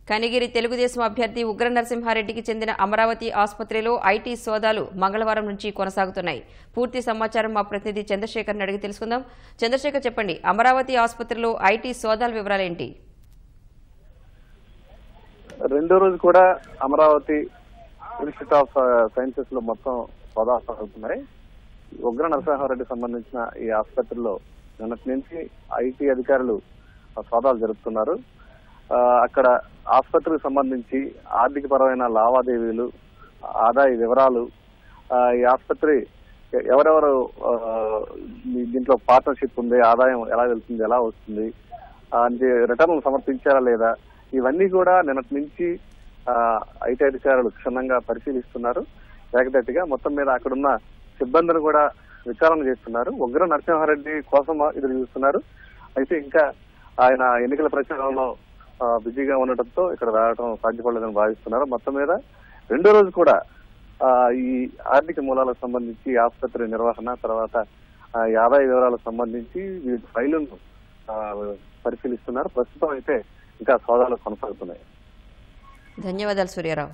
కనిగిరి తెలుగుదేశం అభ్యర్థి ఉగ్ర నరసింహారెడ్డికి చెందిన అమరావతి ఆసుపత్రిలో ఐటీ సోదాలు మంగళవారం నుంచి కొనసాగుతున్నాయి. పూర్తి సమాచారం మా ప్రతినిధి చంద్రశేఖర్ అడిగి తెలుసుకుందాం. చంద్రశేఖర్, చెప్పండి, అమరావతి ఆసుపత్రిలో ఐటీ సోదాల వివరాలేంటి? రెండో రోజు కూడా అమరావతి ఇన్స్టిట్యూట్ ఆఫ్ సైన్సెస్ లో మొత్తం సోదాలు సాగుతున్నాయి. ఉగ్ర నరసింహారెడ్డికి సంబంధించిన ఈ ఆసుపత్రిలో నిన్నటి నుంచి ఐటీ అధికారులు సోదాలు జరుపుతున్నారు. అక్కడ ఆసుపత్రికి సంబంధించి ఆర్థిక పరమైన లావాదేవీలు, ఆదాయ వివరాలు, ఈ ఆసుపత్రి ఎవరెవరు దీంట్లో పార్ట్నర్షిప్ ఉంది, ఆదాయం ఎలా వెళ్తుంది, ఎలా వస్తుంది, రిటర్న్లు సమర్పించారా లేదా, ఇవన్నీ కూడా నిన్నటి నుంచి ఐటీ అధికారులు క్షుణ్ణంగా పరిశీలిస్తున్నారు. ఏకదట్టిగా మొత్తం మీద అక్కడున్న సిబ్బందిని కూడా విచారణ చేస్తున్నారు. ఉగ్ర నరసింహారెడ్డి కోసం ఎదురు చూస్తున్నారు. అయితే ఇంకా ఆయన ఎన్నికల ప్రచారంలో బిజీగా ఉండటంతో ఇక్కడ రావడం సాధ్యపడలేదని భావిస్తున్నారు. మొత్తం మీద రెండో రోజు కూడా ఈ ఆర్థిక మూలాలకు సంబంధించి ఆసుపత్రి నిర్వహణ, తర్వాత ఈ ఆదాయ వివరాలకు సంబంధించి వీటి ఫైలును పరిశీలిస్తున్నారు. ప్రస్తుతం అయితే ఇంకా సోదాలు కొనసాగుతున్నాయి. ధన్యవాదాలు సూర్యారావు.